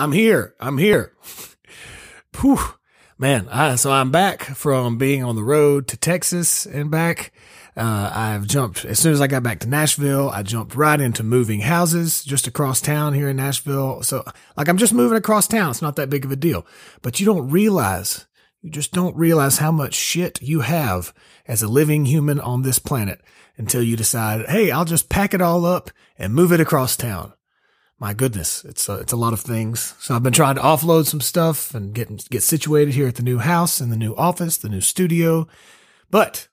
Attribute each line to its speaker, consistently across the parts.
Speaker 1: I'm here. Whew. Man, so I'm back from being on the road to Texas and back. I've jumped, as soon as I got back to Nashville, I jumped right into moving houses just across town here in Nashville. So like I'm just moving across town. It's not that big of a deal, but you just don't realize how much shit you have as a living human on this planet until you decide, hey, I'll just pack it all up and move it across town. My goodness, it's a lot of things. So I've been trying to offload some stuff and get situated here at the new house and the new office, the new studio. But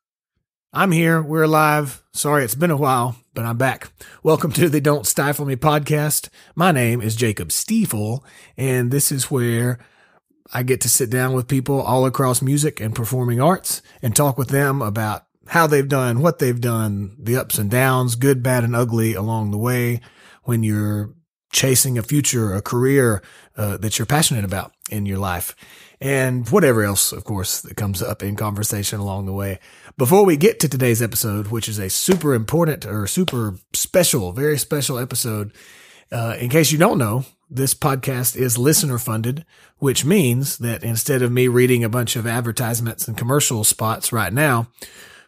Speaker 1: I'm here. We're alive. Sorry, it's been a while, but I'm back. Welcome to the Don't Stifle Me podcast. My name is Jacob Stee-full, and this is where I get to sit down with people all across music and performing arts and talk with them about how they've done, what they've done, the ups and downs, good, bad, and ugly along the way when you're chasing a future, a career that you're passionate about in your life, and whatever else, of course, that comes up in conversation along the way. Before we get to today's episode, which is a super important or super special, very special episode, in case you don't know, this podcast is listener funded, which means that instead of me reading a bunch of advertisements and commercial spots right now,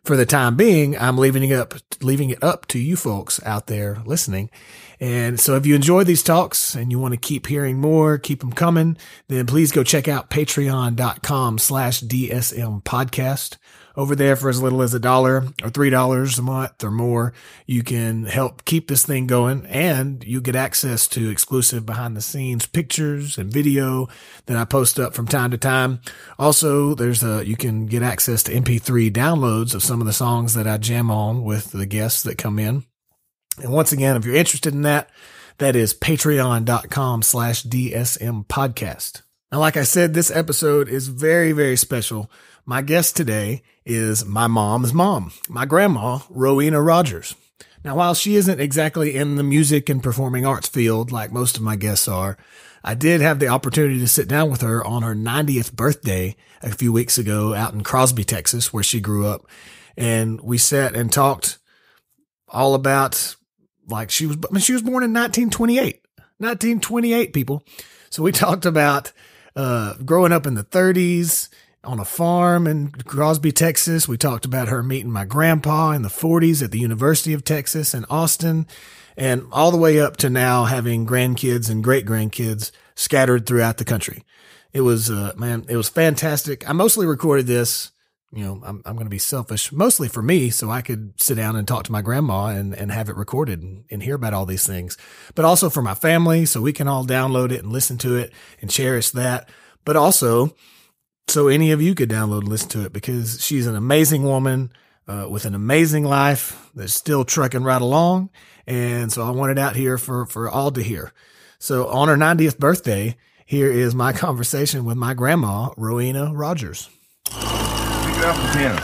Speaker 1: for the time being, I'm leaving it up to you folks out there listening. And so if you enjoy these talks and you want to keep hearing more, keep them coming, then please go check out patreon.com/DSM podcast. Over there for as little as $1 or $3 a month or more, you can help keep this thing going, and you get access to exclusive behind the scenes pictures and video that I post up from time to time. Also, you can get access to MP3 downloads of some of the songs that I jam on with the guests that come in. And once again, if you're interested in that, that is patreon.com/DSM podcast. Now, like I said, this episode is very, very special. My guest today is my mom's mom, my grandma, Rowena Rodgers. Now, while she isn't exactly in the music and performing arts field like most of my guests are, I did have the opportunity to sit down with her on her 90th birthday a few weeks ago out in Crosby, Texas, where she grew up. And we sat and talked all about, like, she was born in 1928, people. So we talked about growing up in the 30s, on a farm in Crosby, Texas. We talked about her meeting my grandpa in the 40s at the University of Texas in Austin, and all the way up to now having grandkids and great grandkids scattered throughout the country. It was, it was fantastic. I mostly recorded this, I'm going to be selfish, mostly for me, so I could sit down and talk to my grandma and have it recorded and hear about all these things, but also for my family, so we can all download it and listen to it and cherish that. But also, so any of you could download and listen to it, because she's an amazing woman with an amazing life that's still trucking right along. And so I want it out here for all to hear. So on her 90th birthday, here is my conversation with my grandma, Rowena Rodgers.
Speaker 2: Pick it up from piano.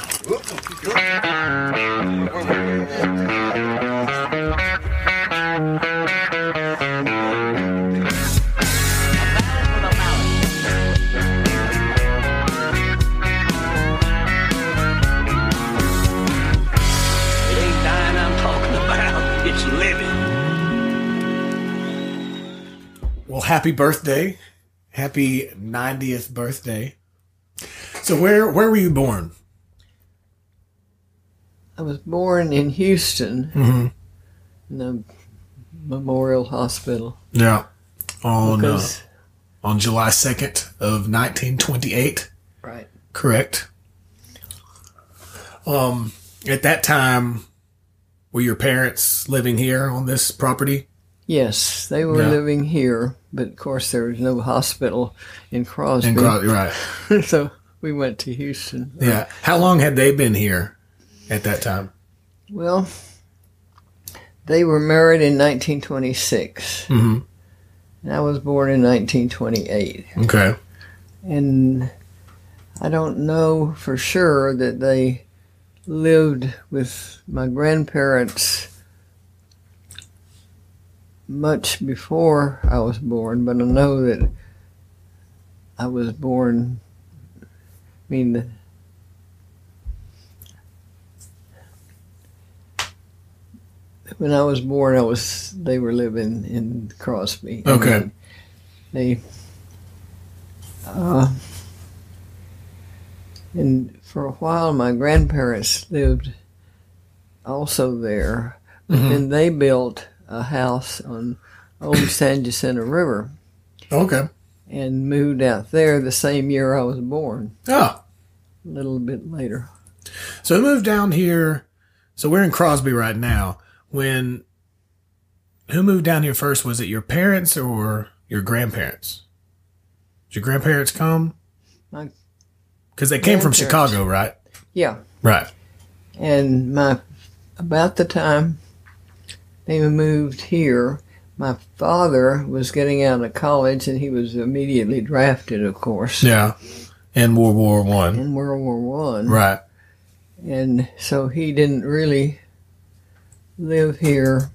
Speaker 1: Well, happy birthday. Happy 90th birthday. So where were you born?
Speaker 3: I was born in Houston, in the Memorial Hospital.
Speaker 1: Yeah. On July 2nd of 1928.
Speaker 3: Right.
Speaker 1: Correct. At that time, were your parents living here on this property?
Speaker 3: Yes, they were living here, but of course there was no hospital in Crosby.
Speaker 1: Right.
Speaker 3: So we went to Houston.
Speaker 1: Yeah. How long had they been here at that time?
Speaker 3: Well, they were married in 1926. Mm-hmm. And I was born in 1928.
Speaker 1: Okay.
Speaker 3: And I don't know for sure that they lived with my grandparents much before I was born, but I know that I was born, when I was born, they were living in Crosby.
Speaker 1: Okay.
Speaker 3: they and for a while my grandparents lived also there, but then they built a house on Old San Jacinto River.
Speaker 1: Okay.
Speaker 3: And moved out there the same year I was born.
Speaker 1: Oh.
Speaker 3: A little bit later.
Speaker 1: So we moved down here. So we're in Crosby right now. Who moved down here first? Was it your parents or your grandparents? Did your grandparents come? Because they came from Chicago, right?
Speaker 3: Yeah.
Speaker 1: Right.
Speaker 3: And about the time they moved here, my father was getting out of college, and he was immediately drafted, of course.
Speaker 1: Yeah. In World War I.
Speaker 3: In World War I.
Speaker 1: Right.
Speaker 3: And so he didn't really live here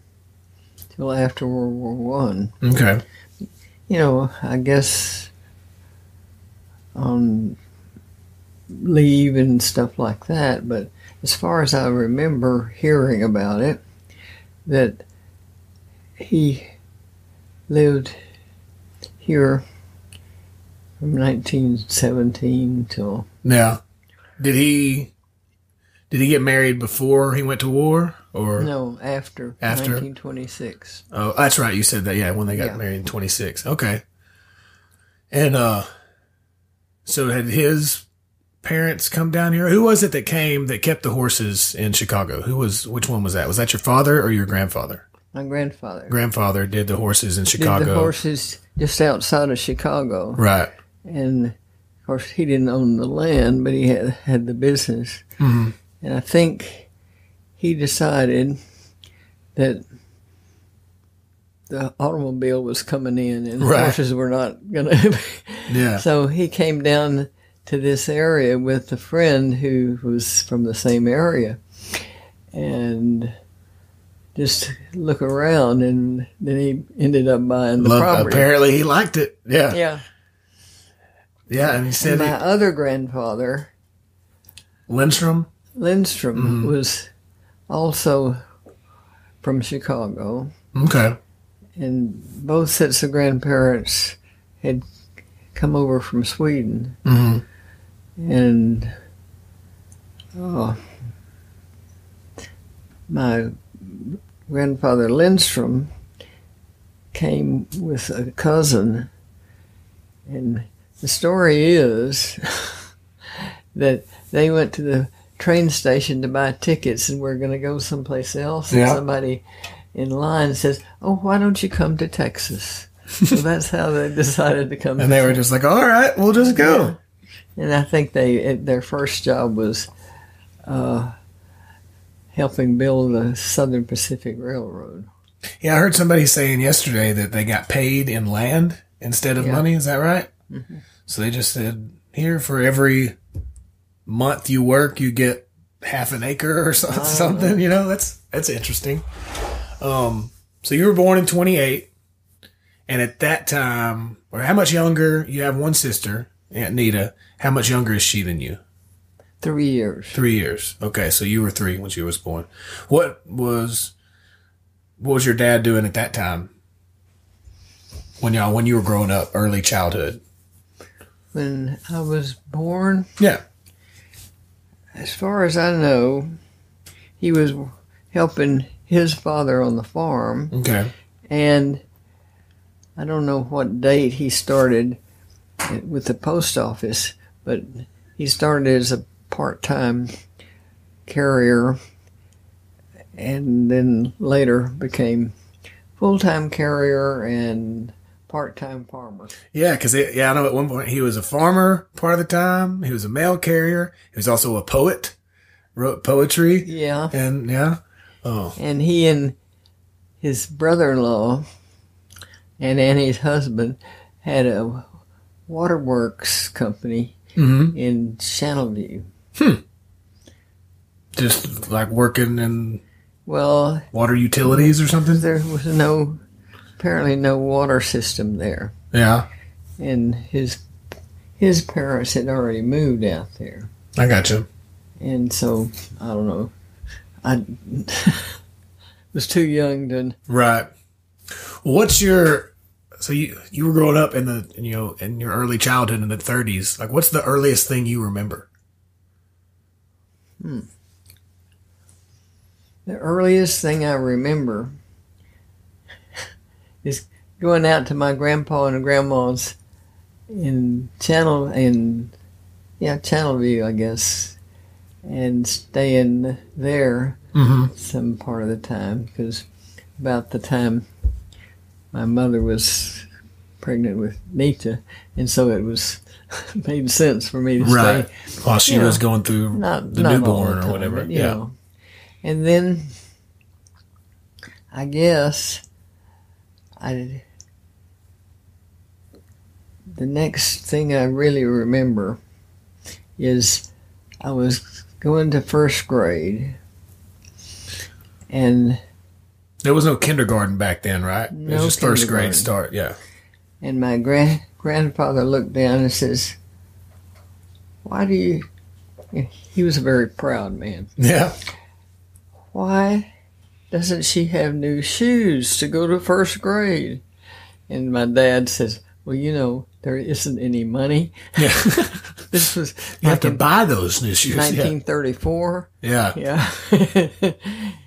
Speaker 3: till after World War I.
Speaker 1: Okay.
Speaker 3: You know, I guess on leave and stuff like that. But as far as I remember hearing about it, that he lived here from 1917 till...
Speaker 1: Yeah. Did he get married before he went to war? Or
Speaker 3: No, after 1926.
Speaker 1: Oh, that's right. You said that, yeah, when they got married in 26. Okay. And so had his parents come down here? Who was it that kept the horses in Chicago? Which one was that? Was that your father or your grandfather?
Speaker 3: My grandfather.
Speaker 1: Grandfather did the horses in Chicago.
Speaker 3: Did the horses just outside of Chicago.
Speaker 1: Right.
Speaker 3: And, of course, he didn't own the land, but he had the business.
Speaker 1: Mm-hmm.
Speaker 3: And I think he decided that the automobile was coming in and horses were not going to...
Speaker 1: Yeah.
Speaker 3: So he came down to this area with a friend who was from the same area. And... just look around, and then he ended up buying the property.
Speaker 1: Apparently he liked it. Yeah.
Speaker 3: Yeah.
Speaker 1: Yeah, and he said...
Speaker 3: And my other grandfather...
Speaker 1: Lindstrom,
Speaker 3: was also from Chicago.
Speaker 1: Okay.
Speaker 3: And both sets of grandparents had come over from Sweden.
Speaker 1: Mm-hmm.
Speaker 3: And my grandfather Lindstrom came with a cousin, and the story is that they went to the train station to buy tickets and were going to go someplace else, and somebody in line says, "Oh, why don't you come to Texas?" So that's how they decided to come.
Speaker 1: And they were just like, "All right, we'll just go."
Speaker 3: Yeah. And I think their first job was helping build the Southern Pacific Railroad.
Speaker 1: Yeah, I heard somebody saying yesterday that they got paid in land instead of money. Is that right? Mm-hmm. So they just said, here, for every month you work, you get half an acre or something. You know, that's interesting. So you were born in 28. And at that time, or how much younger, you have one sister, Aunt Nita. How much younger is she than you?
Speaker 3: 3 years.
Speaker 1: 3 years. Okay, so you were 3 when she was born. What was your dad doing at that time? When you were growing up, early childhood?
Speaker 3: When I was born?
Speaker 1: Yeah.
Speaker 3: As far as I know, he was helping his father on the farm.
Speaker 1: Okay.
Speaker 3: And I don't know what date he started with the post office, but he started as a part-time carrier and then later became full-time carrier and part-time farmer.
Speaker 1: Yeah, because I know at one point he was a farmer part of the time. He was a mail carrier. He was also a poet, wrote poetry.
Speaker 3: Yeah.
Speaker 1: And
Speaker 3: and he and his brother-in-law and Annie's husband had a waterworks company in Channelview.
Speaker 1: Just like working in water utilities or something?
Speaker 3: There was apparently no water system there.
Speaker 1: Yeah.
Speaker 3: And his parents had already moved out there.
Speaker 1: I got you.
Speaker 3: And so, I don't know. I was too young to...
Speaker 1: Right. What's your So you were growing up in in your early childhood in the 30s. Like, what's the earliest thing you remember?
Speaker 3: The earliest thing I remember is going out to my grandpa and grandma's in Channelview, I guess, and staying there some part of the time, because about the time my mother was pregnant with Nita, and so it was made sense for me to stay
Speaker 1: while she was going through the newborn or whatever.
Speaker 3: But, you know. And then I guess the next thing I really remember is I was going to first grade, and
Speaker 1: there was no kindergarten back then, right?
Speaker 3: No,
Speaker 1: it was just first grade start, yeah.
Speaker 3: And my grandfather looked down and says, "Why do you?" He was a very proud man.
Speaker 1: Yeah.
Speaker 3: "Why doesn't she have new shoes to go to first grade?" And my dad says, "Well, you know, there isn't any money."
Speaker 1: Yeah.
Speaker 3: This was
Speaker 1: you have to buy those new shoes.
Speaker 3: 1934.
Speaker 1: Yeah.
Speaker 3: Yeah.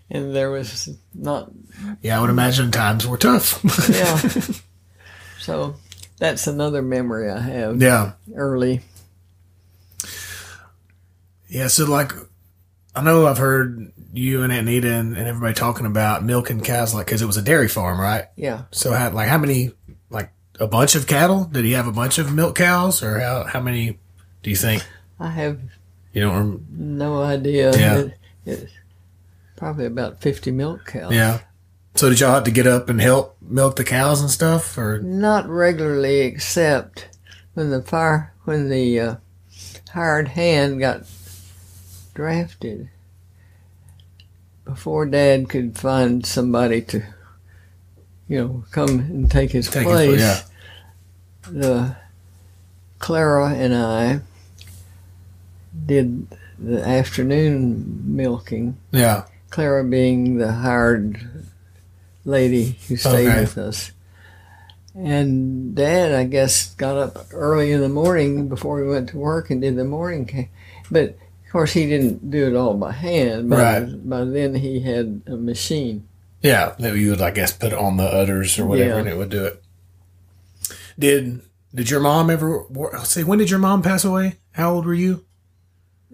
Speaker 3: And there was not.
Speaker 1: Yeah, I would imagine times were tough.
Speaker 3: Yeah. So that's another memory I have.
Speaker 1: Yeah.
Speaker 3: Early.
Speaker 1: Yeah, so like, I know I've heard you and Aunt Nita and everybody talking about milking cows, like, because it was a dairy farm, right?
Speaker 3: Yeah.
Speaker 1: So how many, like, a bunch of cattle? Did he have a bunch of milk cows, or how many do you think?
Speaker 3: I have
Speaker 1: no
Speaker 3: idea.
Speaker 1: Yeah.
Speaker 3: It's probably about 50 milk cows.
Speaker 1: Yeah. So did y'all have to get up and help milk the cows and stuff, or?
Speaker 3: Not regularly, except when the hired hand got drafted. Before Dad could find somebody to, come and take his place, Clara and I did the afternoon milking.
Speaker 1: Yeah.
Speaker 3: Clara being the hired lady who stayed with us. And Dad, I guess, got up early in the morning before he went to work and did the morning. But, of course, he didn't do it all by hand. By then, he had a machine.
Speaker 1: Yeah, that you would, I guess, put on the udders or whatever, and it would do it. Did your mom ever... when did your mom pass away? How old were you?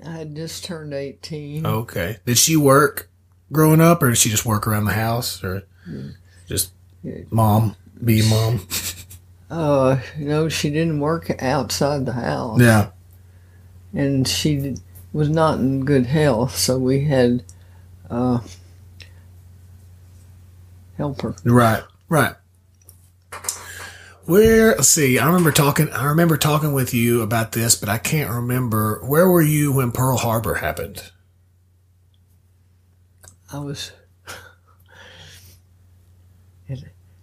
Speaker 3: I had just turned 18.
Speaker 1: Okay. Did she work growing up, or did she just work around the house, or just mom? Be mom.
Speaker 3: She didn't work outside the house.
Speaker 1: Yeah.
Speaker 3: And she was not in good health, so we had help her.
Speaker 1: Right. Let's see. I remember talking with you about this, but I can't remember. Where were you when Pearl Harbor happened?
Speaker 3: I was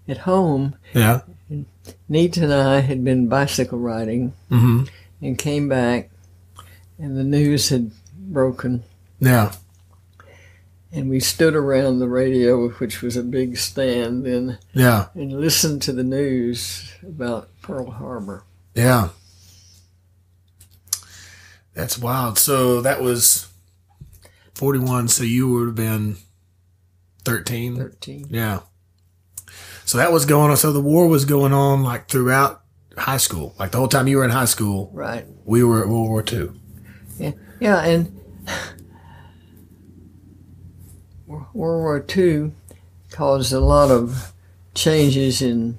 Speaker 3: at home.
Speaker 1: Yeah.
Speaker 3: Nita and I had been bicycle riding and came back, and the news had broken.
Speaker 1: Yeah.
Speaker 3: And we stood around the radio, which was a big stand then, and listened to the news about Pearl Harbor.
Speaker 1: Yeah. That's wild. So that was 41, so you would have been 13?
Speaker 3: 13.
Speaker 1: Yeah. So that was going on. So the war was going on like throughout high school. Like the whole time you were in high school.
Speaker 3: Right.
Speaker 1: We were at World War II.
Speaker 3: Yeah, and World War II caused a lot of changes in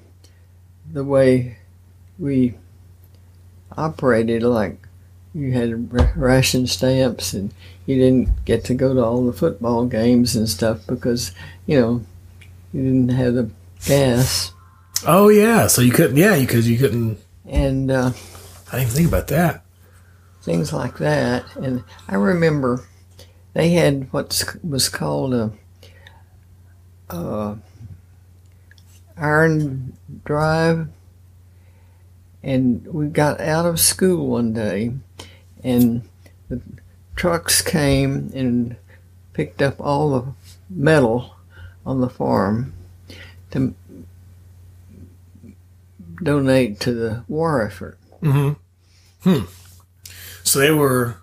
Speaker 3: the way we operated. Like you had ration stamps, and you didn't get to go to all the football games and stuff because, you didn't have the gas.
Speaker 1: Oh, yeah. So you couldn't, because you couldn't.
Speaker 3: And
Speaker 1: I didn't even think about that.
Speaker 3: Things like that. And I remember they had what was called a iron drive, and we got out of school one day, and the trucks came and picked up all the metal on the farm to donate to the war effort.
Speaker 1: So they were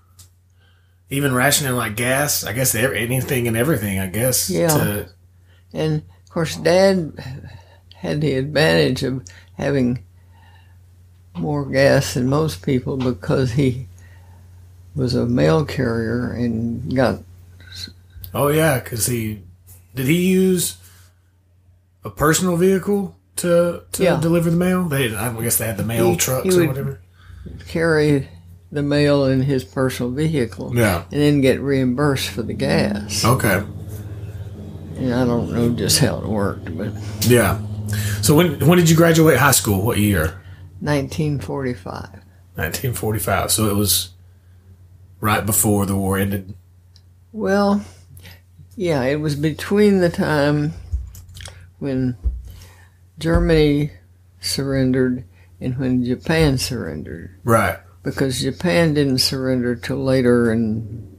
Speaker 1: even rationing like gas, I guess anything and everything, I guess.
Speaker 3: Yeah. And, of course, Dad had the advantage of having more gas than most people because he was a mail carrier and got...
Speaker 1: Oh, yeah, because did he use a personal vehicle to deliver the mail? I guess they had the mail trucks or whatever.
Speaker 3: Carry the mail in his personal vehicle.
Speaker 1: Yeah.
Speaker 3: And then get reimbursed for the gas.
Speaker 1: Okay.
Speaker 3: And I don't know just how it worked, but...
Speaker 1: Yeah. So when did you graduate high school? What year?
Speaker 3: 1945.
Speaker 1: 1945. So it was right before the war ended.
Speaker 3: Well, yeah, it was between the time when Germany surrendered and when Japan surrendered.
Speaker 1: Right.
Speaker 3: Because Japan didn't surrender till later in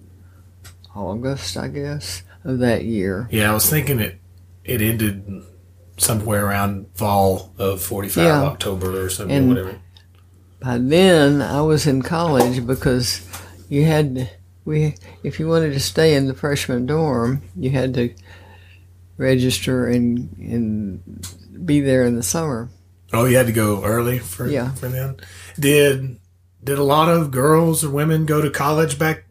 Speaker 3: August, I guess, of that year.
Speaker 1: Yeah, I was thinking it ended somewhere around fall of 45, October or something,
Speaker 3: and
Speaker 1: whatever.
Speaker 3: By then, I was in college because if you wanted to stay in the freshman dorm, you had to register and be there in the summer.
Speaker 1: Oh, you had to go early for them? Did a lot of girls or women go to college back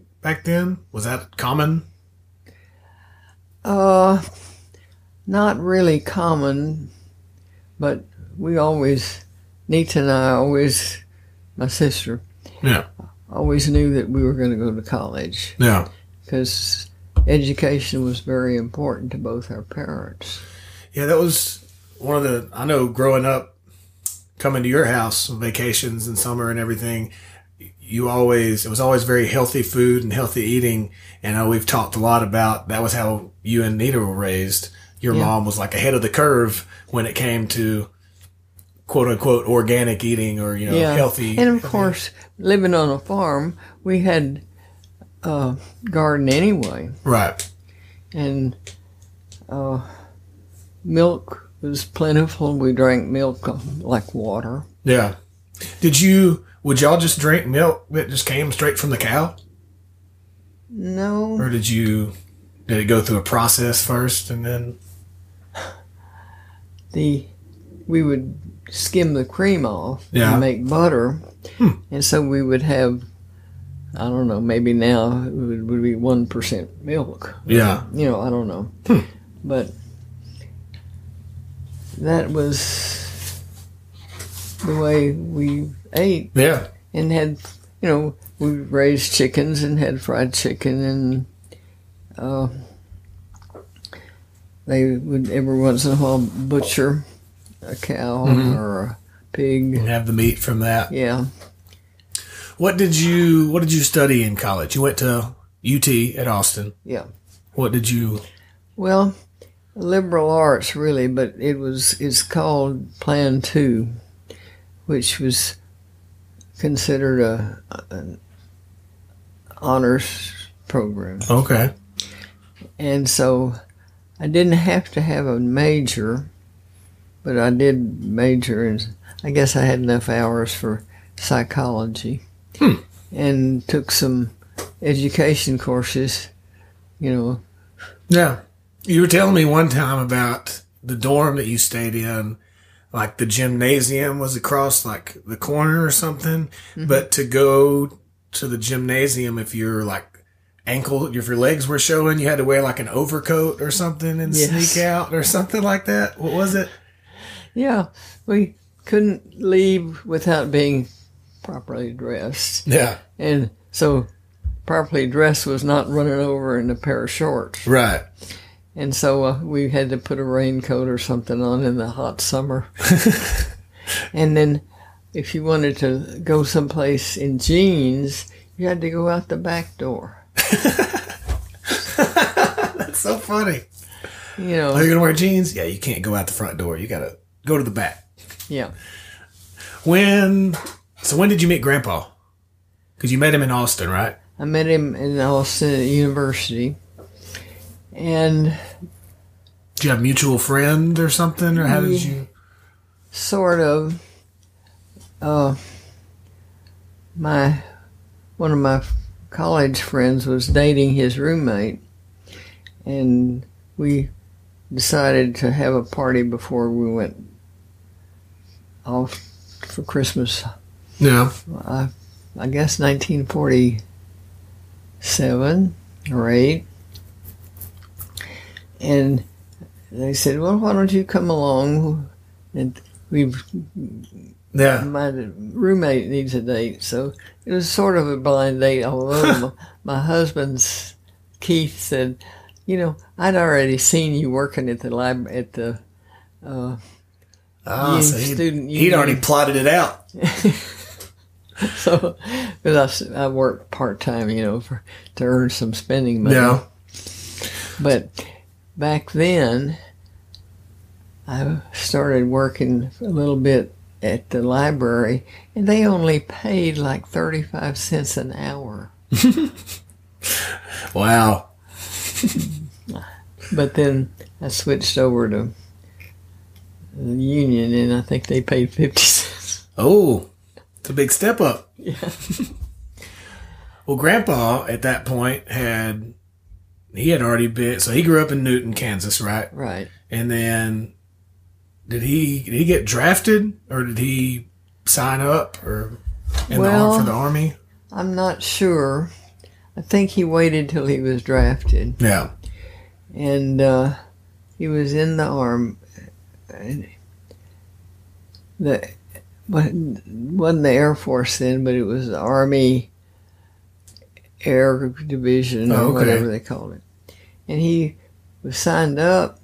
Speaker 1: then? Was that common?
Speaker 3: Not really common, but we always, Nita and I my sister, always knew that we were going to go to college.
Speaker 1: Yeah.
Speaker 3: Because education was very important to both our parents.
Speaker 1: Yeah, that was one of I know growing up, coming to your house on vacations in summer and everything, it was always very healthy food and healthy eating. And we've talked a lot about that was how you and Nita were raised. Your mom was like ahead of the curve when it came to quote unquote organic eating or, healthy.
Speaker 3: And of course, living on a farm, we had a garden anyway.
Speaker 1: Right.
Speaker 3: And milk was plentiful. We drank milk like water.
Speaker 1: Yeah. Would y'all just drink milk that just came straight from the cow?
Speaker 3: No.
Speaker 1: Or did it go through a process first and then?
Speaker 3: We would skim the cream off and make butter. And so we would have, I don't know, maybe now it would be 1% milk.
Speaker 1: Yeah.
Speaker 3: I don't know. But that was the way we ate.
Speaker 1: Yeah.
Speaker 3: And had, we raised chickens and had fried chicken and they would every once in a while butcher a cow or a pig.
Speaker 1: And have the meat from that.
Speaker 3: Yeah.
Speaker 1: What did you study in college? You went to UT at Austin.
Speaker 3: Yeah.
Speaker 1: What did you? Well,
Speaker 3: liberal arts really, but it's called Plan 2, which was considered an honors program.
Speaker 1: Okay.
Speaker 3: And so I didn't have to have a major, but I did major in, I guess I had enough hours for psychology and took some education courses,
Speaker 1: Yeah. You were telling me one time about the dorm that you stayed in, like the gymnasium was across like the corner or something, but to go to the gymnasium, if you're like if your legs were showing, you had to wear like an overcoat or something and sneak out or something like that. What was it?
Speaker 3: Yeah, we couldn't leave without being properly dressed.
Speaker 1: Yeah.
Speaker 3: And so properly dressed was not running over in a pair of shorts.
Speaker 1: Right.
Speaker 3: And so we had to put a raincoat or something on in the hot summer. And then if you wanted to go someplace in jeans, you had to go out the back door.
Speaker 1: That's so funny.
Speaker 3: Are
Speaker 1: you going to wear jeans? Yeah, you can't go out the front door. You got to go to the back.
Speaker 3: Yeah.
Speaker 1: When did you meet Grandpa? Because you met him in Austin, right?
Speaker 3: I met him in Austin at university. And
Speaker 1: did you have a mutual friend or something? Or how did you?
Speaker 3: Sort of. one of my college friends was dating his roommate, and we decided to have a party before we went off for Christmas.
Speaker 1: Yeah.
Speaker 3: I guess 1947 or 8. And they said, well, why don't you come along? And my roommate needs a date. So it was sort of a blind date, although my husband's Keith said, I'd already seen you working at the library, at the student union.
Speaker 1: He'd already plotted it out.
Speaker 3: So, because I worked part-time, to earn some spending money.
Speaker 1: Yeah.
Speaker 3: But back then, I started working a little bit at the library, and they only paid like 35 cents an hour.
Speaker 1: Wow.
Speaker 3: But then I switched over to the union, and I think they paid 50 cents.
Speaker 1: Oh, it's a big step up.
Speaker 3: Yeah.
Speaker 1: Well, Grandpa at that point he had already been, so he grew up in Newton, Kansas, right?
Speaker 3: Right.
Speaker 1: And then did he get drafted, or did he sign up for the Army?
Speaker 3: I'm not sure. I think he waited till he was drafted.
Speaker 1: Yeah.
Speaker 3: And he was in the Army. Wasn't the Air Force then, but it was the Army Air Division or whatever they called it. And he was signed up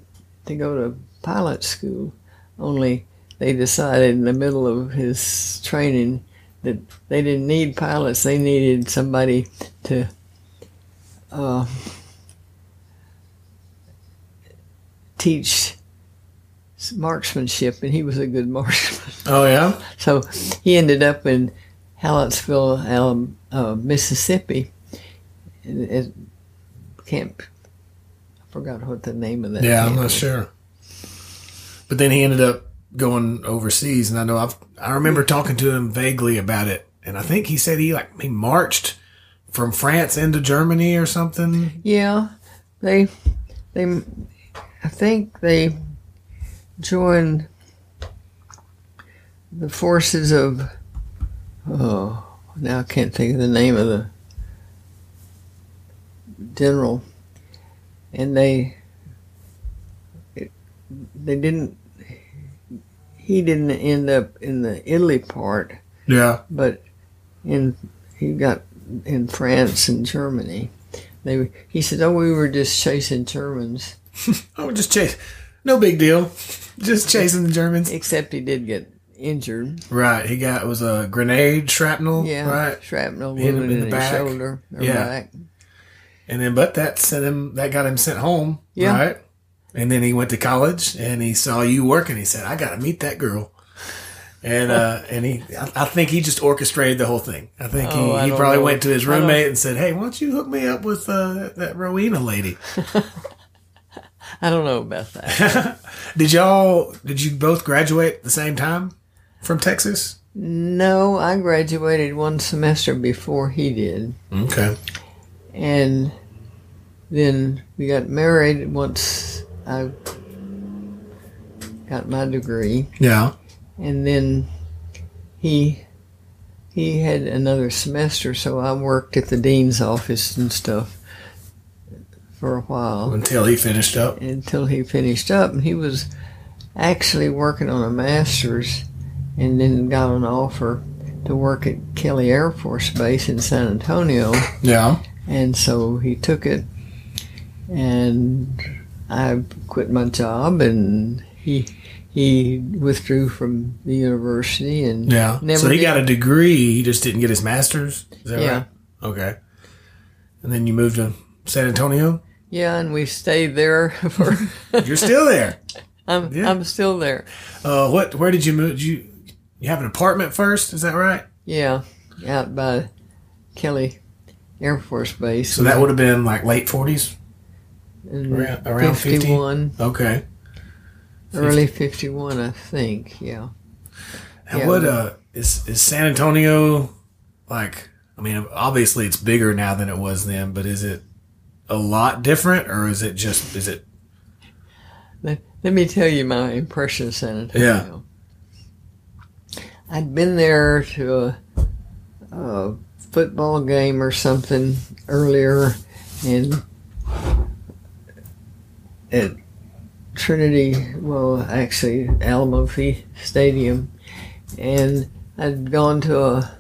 Speaker 3: to go to pilot school, only they decided in the middle of his training that they didn't need pilots. They needed somebody to teach marksmanship, and he was a good marksman.
Speaker 1: Oh, yeah?
Speaker 3: So he ended up in Hallettsville, Mississippi, at camp. I forgot what the name of that
Speaker 1: Yeah,
Speaker 3: camp
Speaker 1: I'm not
Speaker 3: was.
Speaker 1: sure. But then he ended up going overseas, and I remember talking to him vaguely about it, and I think he said he marched from France into Germany or something.
Speaker 3: Yeah, I think they joined the forces of, now I can't think of the name of the general, and he didn't end up in the Italy part.
Speaker 1: Yeah.
Speaker 3: But he got in France and Germany. He said, we were just chasing Germans.
Speaker 1: Just chase. No big deal. Just chasing the Germans.
Speaker 3: Except he did get injured.
Speaker 1: Right. It was a grenade shrapnel.
Speaker 3: Yeah.
Speaker 1: Right.
Speaker 3: Shrapnel
Speaker 1: Hit him
Speaker 3: wounded
Speaker 1: in the
Speaker 3: in
Speaker 1: back.
Speaker 3: his shoulder or back.
Speaker 1: And then, but that got him sent home.
Speaker 3: Yeah.
Speaker 1: Right. And then he went to college and he saw you working. He said, I got to meet that girl. And I think he just orchestrated the whole thing. I think he probably went to his roommate and said, hey, why don't you hook me up with that Rowena lady?
Speaker 3: I don't know about that.
Speaker 1: Did you both graduate at the same time from Texas?
Speaker 3: No, I graduated one semester before he did.
Speaker 1: Okay.
Speaker 3: And then we got married once I got my degree.
Speaker 1: Yeah.
Speaker 3: And then he had another semester, so I worked at the dean's office and stuff for a while.
Speaker 1: Until he finished up.
Speaker 3: And he was actually working on a master's and then got an offer to work at Kelly Air Force Base in San Antonio.
Speaker 1: Yeah.
Speaker 3: And so he took it, and I quit my job, and he withdrew from the university and
Speaker 1: So he got a degree, he just didn't get his master's? Is that
Speaker 3: Yeah.
Speaker 1: right? Okay. And then you moved to San Antonio?
Speaker 3: Yeah, and we stayed there for...
Speaker 1: You're still there?
Speaker 3: I'm still there.
Speaker 1: Where did you move? Did you have an apartment first? Is that right?
Speaker 3: Yeah, out by Kelly Air Force Base.
Speaker 1: So that would have been like late 40s?
Speaker 3: in
Speaker 1: Around
Speaker 3: 51.
Speaker 1: 50? Okay.
Speaker 3: Early 51, I think, yeah.
Speaker 1: And is San Antonio like? I mean, obviously it's bigger now than it was then, but is it a lot different, or is it?
Speaker 3: Let me tell you my impression of San Antonio. Yeah. I'd been there to a football game or something earlier, and at Trinity, well, actually Alamo Stadium, and I'd gone to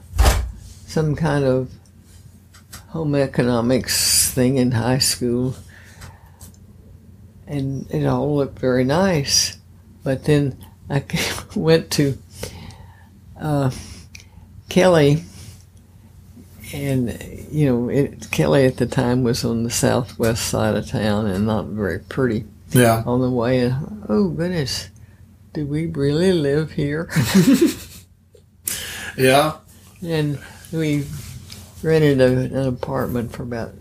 Speaker 3: some kind of home economics thing in high school, and it all looked very nice. But then I went to Kelly, and Kelly at the time was on the southwest side of town and not very pretty.
Speaker 1: Yeah.
Speaker 3: On the way, and oh goodness, do we really live here?
Speaker 1: Yeah.
Speaker 3: And we rented an apartment for about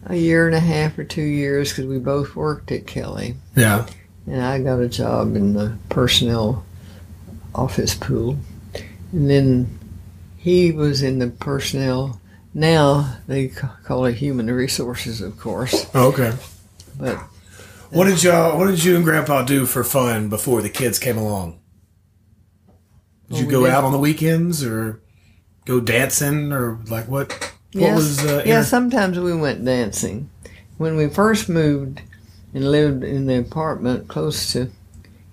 Speaker 3: a year and a half or 2 years because we both worked at Kelly.
Speaker 1: Yeah.
Speaker 3: And I got a job in the personnel office pool. And then he was in the personnel. Now they call it human resources, of course.
Speaker 1: Oh, okay.
Speaker 3: But
Speaker 1: what did you and Grandpa do for fun before the kids came along? Did you go out on the weekends or go dancing or like what?
Speaker 3: Yeah, sometimes we went dancing. When we first moved and lived in the apartment close to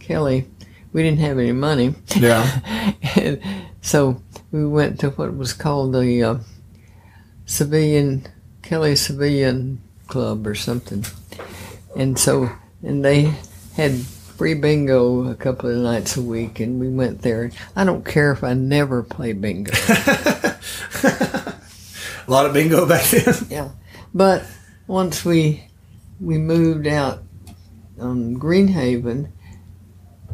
Speaker 3: Kelly, we didn't have any money.
Speaker 1: Yeah.
Speaker 3: And so we went to what was called the Kelly Civilian Club or something. And they had free bingo a couple of nights a week, and we went there. I don't care if I never play bingo.
Speaker 1: A lot of bingo back then.
Speaker 3: Yeah. But once we moved out on Greenhaven,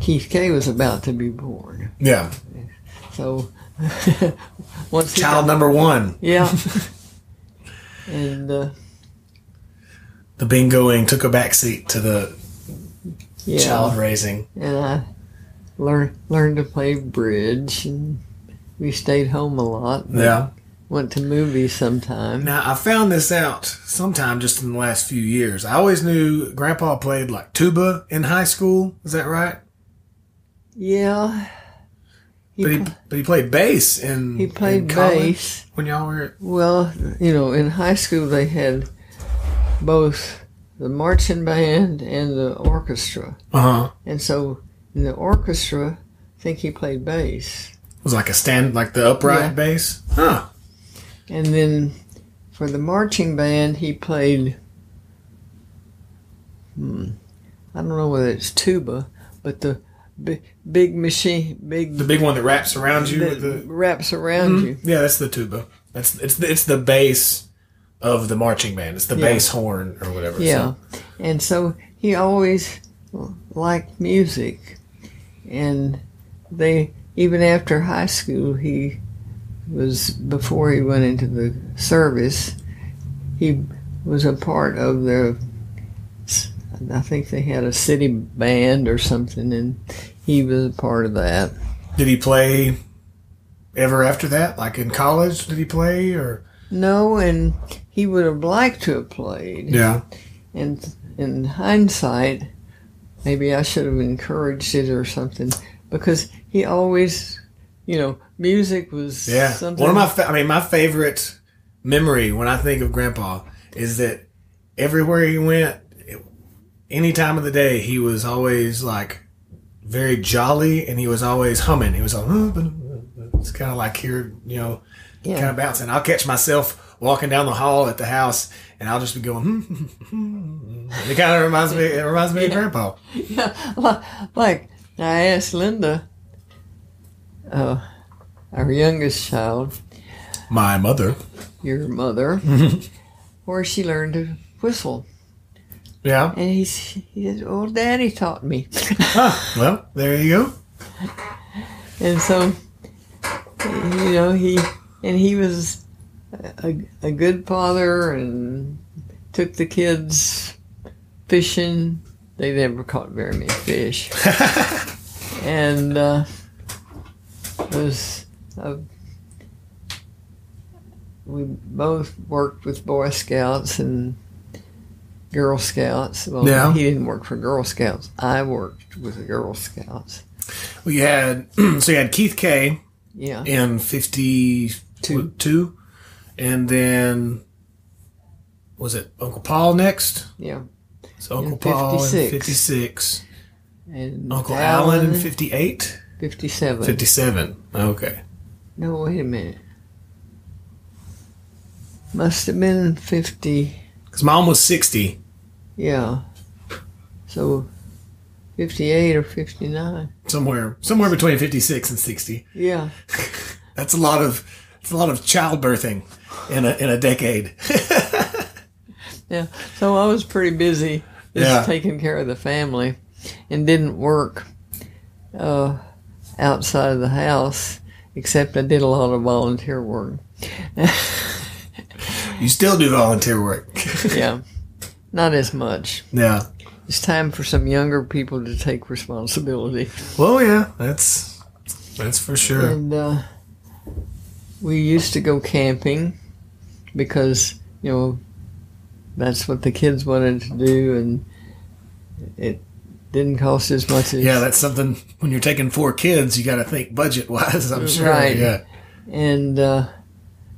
Speaker 3: Keith Kay was about to be born.
Speaker 1: Yeah.
Speaker 3: So once
Speaker 1: child number one.
Speaker 3: Yeah. And
Speaker 1: the bingoing took a backseat to the child raising.
Speaker 3: And I learned to play bridge, and we stayed home a lot.
Speaker 1: Yeah.
Speaker 3: Went to movies sometime.
Speaker 1: Now, I found this out sometime just in the last few years. I always knew Grandpa played like tuba in high school. Is that right?
Speaker 3: Yeah.
Speaker 1: But he played bass in
Speaker 3: He played
Speaker 1: bass
Speaker 3: bass.
Speaker 1: When y'all were...
Speaker 3: Well, in high school they had both the marching band and the orchestra.
Speaker 1: Uh-huh.
Speaker 3: And so in the orchestra, I think he played bass.
Speaker 1: It was like the upright bass? Huh.
Speaker 3: And then for the marching band, he played, I don't know whether it's tuba, but the big machine, the
Speaker 1: big one that wraps around you.
Speaker 3: Wraps around you.
Speaker 1: Yeah, that's the tuba. It's the bass of the marching band. It's the bass horn or whatever.
Speaker 3: Yeah, and so he always liked music, and even after high school, before he went into the service, he was a part of I think they had a city band or something, and he was a part of that.
Speaker 1: Did he play ever after that? Like in college, did he play or?
Speaker 3: No, and he would have liked to have played.
Speaker 1: Yeah. And
Speaker 3: in hindsight, maybe I should have encouraged it or something, because he always, music was something.
Speaker 1: One of my favorite memory when I think of Grandpa is that everywhere he went, any time of the day, he was always like very jolly, and he was always humming. He was like, it's kind of like here, kind of bouncing. I'll catch myself walking down the hall at the house, and I'll just be going, It kind of reminds me of Grandpa.
Speaker 3: Yeah, like I asked Linda, our youngest child,
Speaker 1: my mother,
Speaker 3: your mother, where she learned to whistle.
Speaker 1: Yeah.
Speaker 3: And he said, "Oh, Daddy taught me."
Speaker 1: Well, there you go.
Speaker 3: And so, he was a good father and took the kids fishing. They never caught very many fish. And was we both worked with Boy Scouts and Girl Scouts. Well,
Speaker 1: Yeah.
Speaker 3: he didn't work for Girl Scouts. I worked with the Girl Scouts.
Speaker 1: Well, you had Keith K.
Speaker 3: Yeah.
Speaker 1: in 52, and then was it Uncle Paul next?
Speaker 3: Yeah.
Speaker 1: So Uncle
Speaker 3: In
Speaker 1: Paul
Speaker 3: 56.
Speaker 1: in 56,
Speaker 3: And
Speaker 1: Uncle Alan in 58,
Speaker 3: 57.
Speaker 1: 57. Okay.
Speaker 3: No, wait a minute. Must have been 50.
Speaker 1: Because Mom was 60.
Speaker 3: Yeah. So 58 or 59.
Speaker 1: Somewhere between 56 and 60.
Speaker 3: Yeah.
Speaker 1: That's a lot of childbirthing in a decade.
Speaker 3: Yeah. So I was pretty busy just
Speaker 1: Yeah.
Speaker 3: taking care of the family and didn't work outside of the house, except I did a lot of volunteer work.
Speaker 1: You still do volunteer work.
Speaker 3: Yeah. Not as much.
Speaker 1: Yeah.
Speaker 3: It's time for some younger people to take responsibility.
Speaker 1: Well, yeah, that's for sure.
Speaker 3: And we used to go camping because, that's what the kids wanted to do, and it didn't cost as much as...
Speaker 1: Yeah, that's something, when you're taking 4 kids, you got to think budget-wise, I'm sure.
Speaker 3: Right.
Speaker 1: Yeah.
Speaker 3: And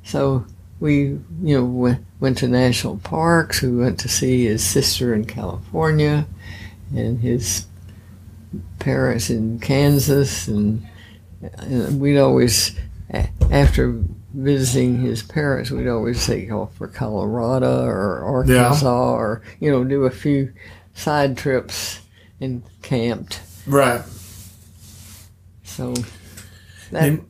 Speaker 3: so we, went to national parks. We went to see his sister in California and his parents in Kansas. And we'd always, after visiting his parents, we'd always take off for Colorado or Arkansas or, do a few side trips and camped.
Speaker 1: Right.
Speaker 3: So that...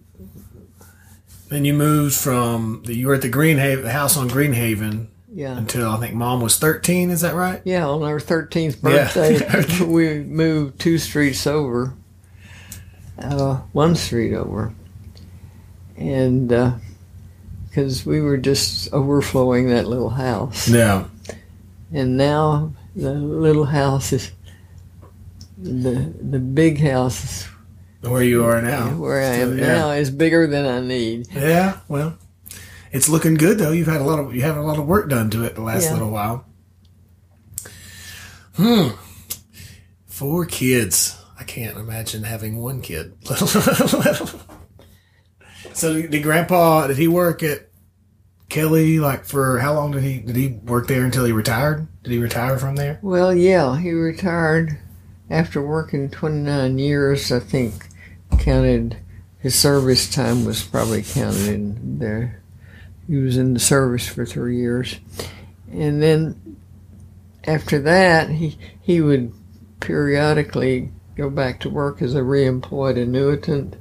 Speaker 1: Then you moved you were at the house on Greenhaven
Speaker 3: Yeah.
Speaker 1: until I think Mom was 13, is that right?
Speaker 3: Yeah, on our 13th birthday,
Speaker 1: Yeah.
Speaker 3: we moved 2 streets over, 1 street over. And because we were just overflowing that little house.
Speaker 1: Yeah.
Speaker 3: And now the little house is, the big house
Speaker 1: Where you are now.
Speaker 3: where I am now is bigger than I need.
Speaker 1: Yeah, well, it's looking good though. You have a lot of work done to it the last little while. 4 kids. I can't imagine having 1 kid. So did he work at Kelly for how long did he work there until he retired? Did he retire from there?
Speaker 3: Well, yeah, he retired after working 29 years, I think. Counted his service time was probably counted in there. He was in the service for 3 years, and then after that he would periodically go back to work as a reemployed annuitant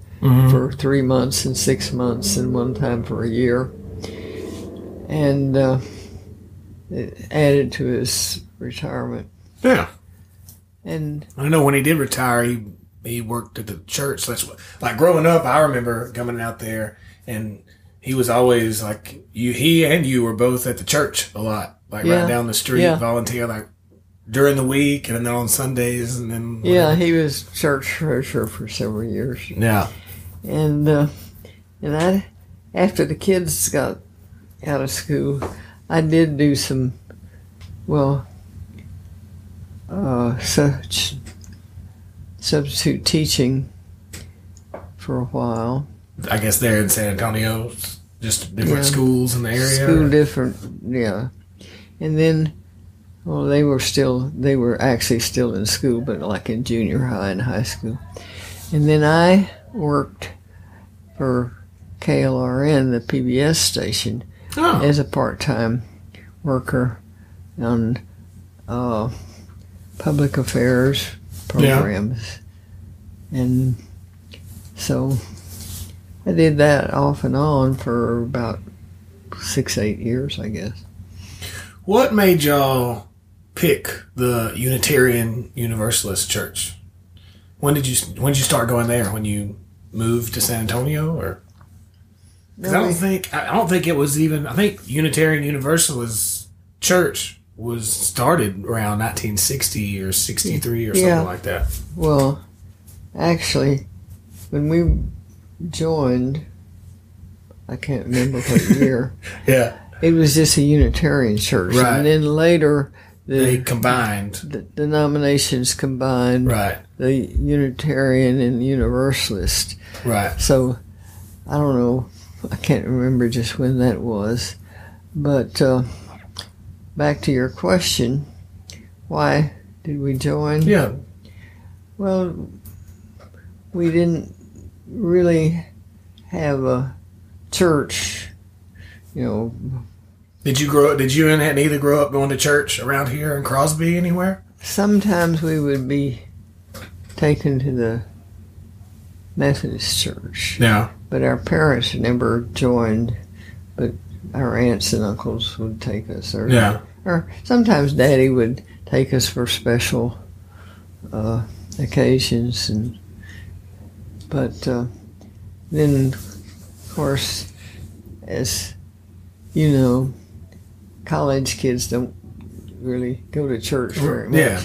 Speaker 3: for 3 months and 6 months and one time for a year, and it added to his retirement.
Speaker 1: Yeah,
Speaker 3: and
Speaker 1: I know when he did retire, he worked at the church. That's like growing up, I remember coming out there, and he was always like he and you were both at the church a lot, right down the street, volunteer during the week and then on Sundays, and then whatever.
Speaker 3: Yeah, he was church treasurer for several years.
Speaker 1: Yeah,
Speaker 3: and I, after the kids got out of school, I did do some such substitute teaching for a while.
Speaker 1: I guess there in San Antonio, just different schools in the area.
Speaker 3: And then, they were actually still in school, but like in junior high and high school. And then I worked for KLRN, the PBS station, as a part-time worker on public affairs programs. And so I did that off and on for about 6-8 years, I guess.
Speaker 1: What made y'all pick the Unitarian Universalist Church? When did you start going there? When you moved to San Antonio, or? Because I don't think it was even. I think Unitarian Universalist Church was started around 1960 or 63 or something like that.
Speaker 3: Well, actually, when we joined, I can't remember what year.
Speaker 1: Yeah.
Speaker 3: It was just a Unitarian church.
Speaker 1: Right.
Speaker 3: And then later,
Speaker 1: They combined.
Speaker 3: the denominations combined.
Speaker 1: Right.
Speaker 3: The Unitarian and Universalist.
Speaker 1: Right.
Speaker 3: So, I don't know. I can't remember just when that was. But back to your question, why did we join?
Speaker 1: Yeah.
Speaker 3: Well, we didn't really have a church, you know.
Speaker 1: Did you and neither grow up going to church around here in Crosby anywhere?
Speaker 3: Sometimes we would be taken to the Methodist church.
Speaker 1: Yeah.
Speaker 3: But our parents never joined, but our aunts and uncles would take us. Or sometimes Daddy would take us for special occasions. But then, of course, as you know, college kids don't really go to church very much.
Speaker 1: Yeah.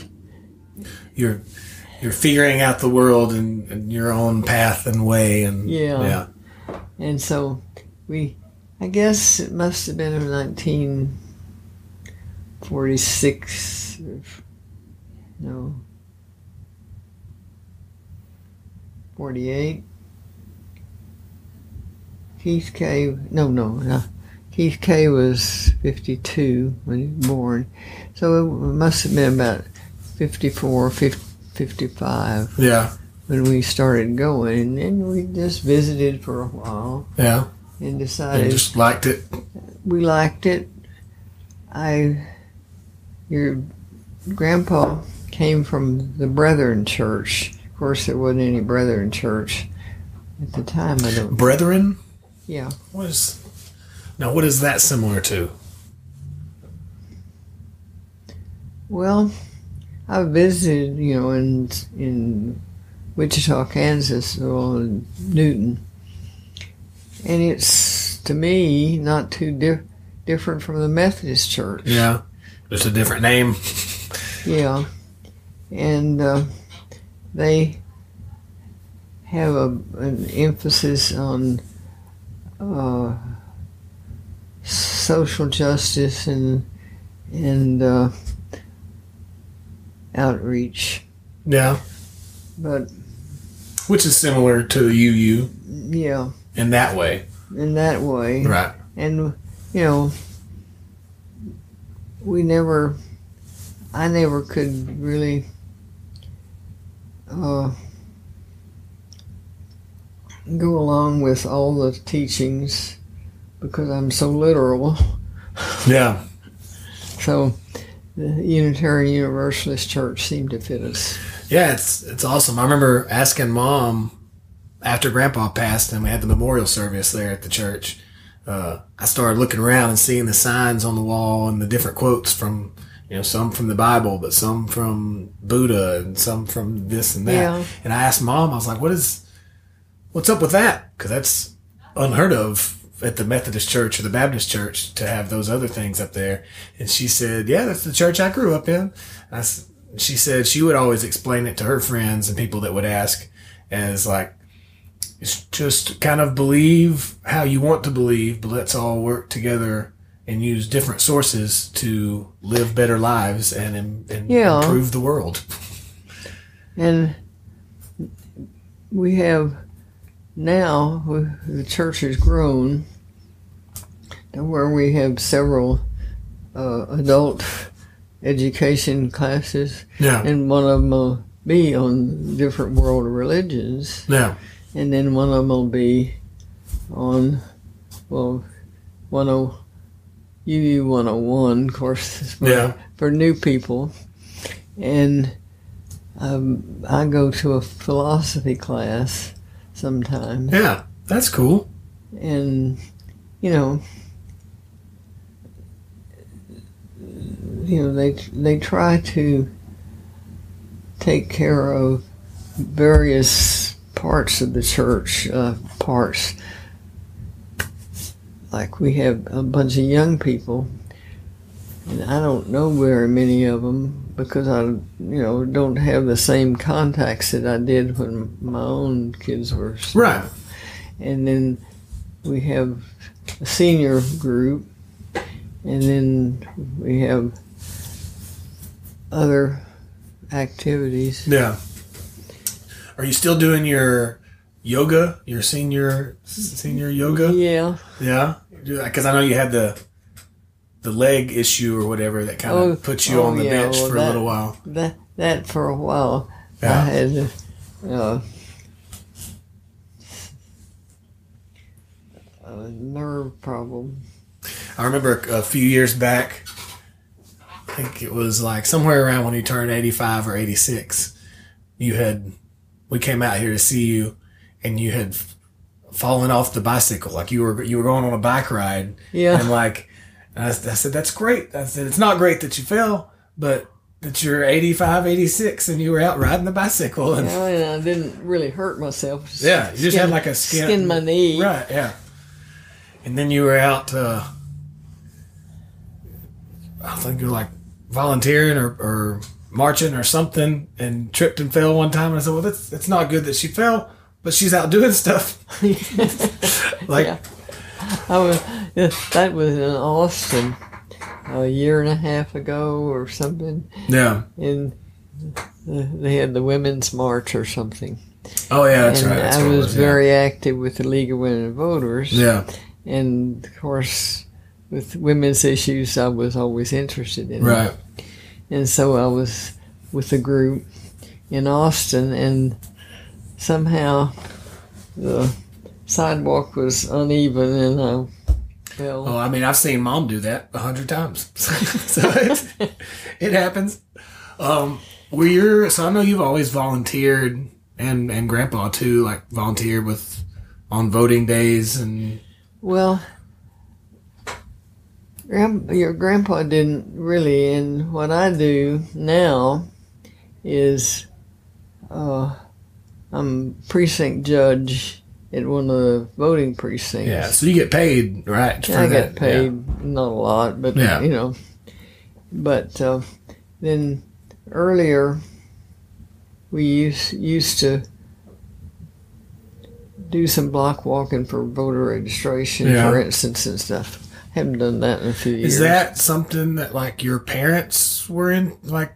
Speaker 1: You're figuring out the world and your own path and way. And yeah.
Speaker 3: And so I guess it must have been in 1946, no, 48. Keith K was 52 when he was born. So it must have been about 54, 55.
Speaker 1: Yeah.
Speaker 3: When we started going, and we just visited for a while.
Speaker 1: Yeah.
Speaker 3: And decided.
Speaker 1: And just liked it.
Speaker 3: We liked it. Your grandpa came from the Brethren Church. Of course, there wasn't any Brethren Church at the time.
Speaker 1: Brethren?
Speaker 3: Yeah.
Speaker 1: What is that similar to?
Speaker 3: Well, I visited, in Wichita, Kansas, or Newton, and it's, to me, not too different from the Methodist Church.
Speaker 1: Yeah, just a different name.
Speaker 3: Yeah, and they have an emphasis on social justice and outreach.
Speaker 1: Yeah.
Speaker 3: But
Speaker 1: which is similar to UU.
Speaker 3: Yeah.
Speaker 1: In that way.
Speaker 3: Right. And I never could really go along with all the teachings because I'm so literal.
Speaker 1: Yeah.
Speaker 3: So the Unitarian Universalist Church seemed to fit us.
Speaker 1: Yeah, it's awesome. I remember asking Mom after Grandpa passed and we had the memorial service there at the church. I started looking around and seeing the signs on the wall and the different quotes from, some from the Bible, but some from Buddha and some from this and that. Yeah. And I asked Mom, I was like, what's up with that? Because that's unheard of at the Methodist church or the Baptist church to have those other things up there. And she said, yeah, that's the church I grew up in. She said she would always explain it to her friends and people that would ask as like, it's just kind of believe how you want to believe, but let's all work together and use different sources to live better lives and improve the world.
Speaker 3: And we have now, the church has grown to where we have several adult education classes. Yeah. And one of them will be on different world religions. Yeah. And then one of them will be on, UU 101, of course, for new people. And I go to a philosophy class sometimes.
Speaker 1: Yeah, that's cool.
Speaker 3: And, they try to take care of various parts of the church, like we have a bunch of young people, and I don't know very many of them because I, don't have the same contacts that I did when my own kids were small.
Speaker 1: Right.
Speaker 3: And then we have a senior group, and then we have other activities.
Speaker 1: Yeah. Are you still doing your yoga, your senior yoga?
Speaker 3: Yeah.
Speaker 1: Yeah? Because I know you had the leg issue or whatever that kind of put you on the bench for a little while.
Speaker 3: That for a while.
Speaker 1: Yeah.
Speaker 3: I had a nerve problem.
Speaker 1: I remember a few years back, I think it was like somewhere around when you turned 85 or 86, we came out here to see you, and you had fallen off the bicycle. Like you were going on a bike ride.
Speaker 3: Yeah.
Speaker 1: And I said, that's great. I said, it's not great that you fell, but that you're 85, 86 and you were out riding the bicycle. And
Speaker 3: I didn't really hurt myself.
Speaker 1: Yeah. You just had like a
Speaker 3: skin my knee.
Speaker 1: Right. Yeah. And then you were out, I think you were like volunteering or marching or something, and tripped and fell one time. And I said, well, it's not good that she fell, but she's out doing stuff.
Speaker 3: Yeah. That was in Austin a year and a half ago or something.
Speaker 1: Yeah.
Speaker 3: And they had the Women's March or something.
Speaker 1: Oh, yeah, that's right.
Speaker 3: I was very active with the League of Women Voters.
Speaker 1: Yeah.
Speaker 3: And, of course, with women's issues, I was always interested in.
Speaker 1: Right.
Speaker 3: And so I was with a group in Austin, and somehow the sidewalk was uneven, and I fell.
Speaker 1: Oh, I mean, I've seen Mom do that 100 times. So it happens. So I know you've always volunteered, and Grandpa too, like volunteered on voting days and.
Speaker 3: Well, your grandpa didn't really, and what I do now is I'm precinct judge at one of the voting precincts.
Speaker 1: Yeah, so you get paid, right? For
Speaker 3: I
Speaker 1: that.
Speaker 3: get paid, not a lot, but, you know. But then earlier we used to do some block walking for voter registration, for instance, and stuff. Haven't done that in a few years.
Speaker 1: Is that something that, like, your parents were in? Like,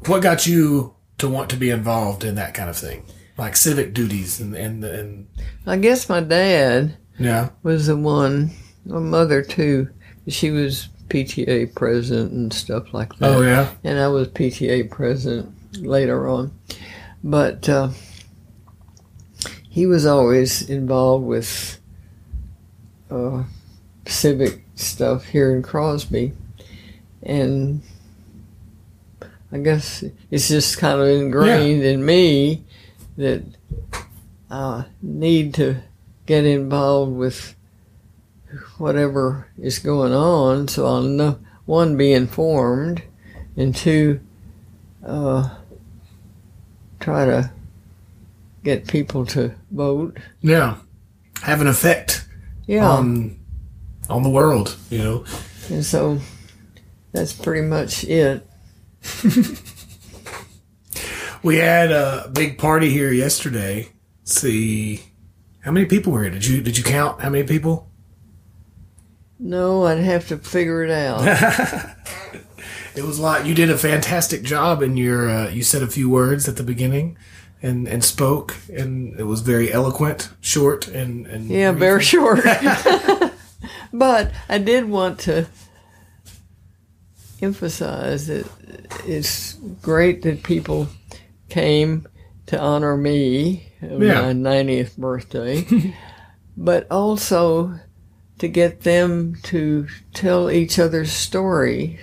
Speaker 1: what got you to want to be involved in that kind of thing? Like civic duties and
Speaker 3: I guess my dad was the one, my mother too. She was PTA president and stuff like that.
Speaker 1: Oh, yeah?
Speaker 3: And I was PTA president later on. But he was always involved with civic stuff here in Crosby. And I guess it's just kind of ingrained in me that I need to get involved with whatever is going on, so I'll know, one, be informed, and two, try to get people to vote.
Speaker 1: Yeah. Have an effect on the world, you know.
Speaker 3: And so that's pretty much it.
Speaker 1: We had a big party here yesterday. Let's see, how many people were here? Did you count how many people?
Speaker 3: No, I'd have to figure it out.
Speaker 1: It was a lot. You did a fantastic job in your. You said a few words at the beginning, and spoke, and it was very eloquent, short, and
Speaker 3: yeah, very short. But I did want to emphasize that it's great that people came to honor me on my 90th birthday, but also to get them to tell each other's story,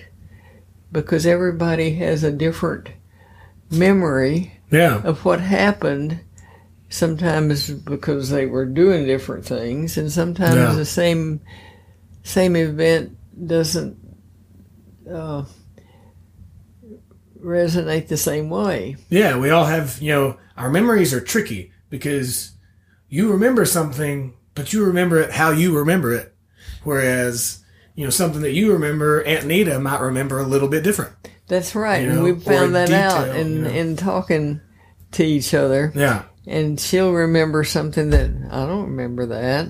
Speaker 3: because everybody has a different memory of what happened, sometimes because they were doing different things, and sometimes the same event doesn't resonate the same way.
Speaker 1: Yeah, we all have, our memories are tricky because you remember something, but you remember it how you remember it. Whereas, something that you remember, Aunt Nita might remember a little bit different.
Speaker 3: That's right. And we found that out in talking to each other.
Speaker 1: Yeah.
Speaker 3: And she'll remember something that I don't remember that.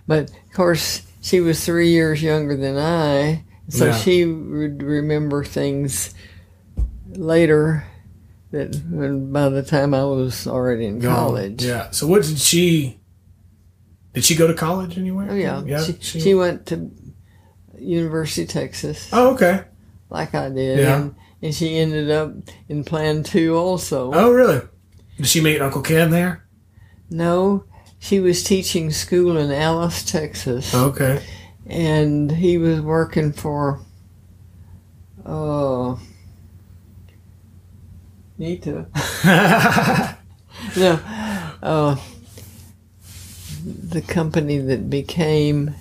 Speaker 3: But, of course, she was 3 years younger than I, so
Speaker 1: Yeah.
Speaker 3: she would remember things later that by the time I was already in college.
Speaker 1: Yeah. So what did she go to college anywhere?
Speaker 3: Oh, yeah.
Speaker 1: Yeah.
Speaker 3: She went to University of Texas,
Speaker 1: Oh, okay.
Speaker 3: like I did.
Speaker 1: Yeah.
Speaker 3: And she ended up in Plan 2 also.
Speaker 1: Oh, really? Did she meet Uncle Ken there?
Speaker 3: No, she was teaching school in Alice, Texas.
Speaker 1: Okay.
Speaker 3: And he was working for Nita. No, the company that became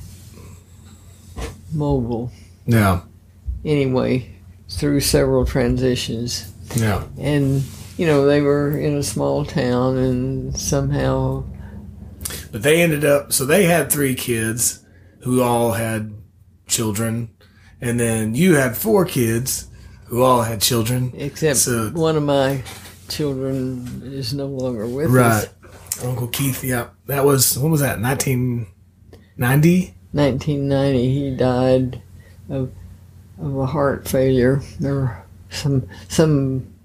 Speaker 3: Mobile.
Speaker 1: Yeah.
Speaker 3: Anyway, through several transitions.
Speaker 1: Yeah.
Speaker 3: And, they were in a small town and somehow...
Speaker 1: But they ended up, so they had 3 kids who all had children. And then you had 4 kids who all had children.
Speaker 3: Except one of my children is no longer with us.
Speaker 1: Right. Uncle Keith, yeah. That was, when was that, 1990?
Speaker 3: 1990, he died of a heart failure. There were some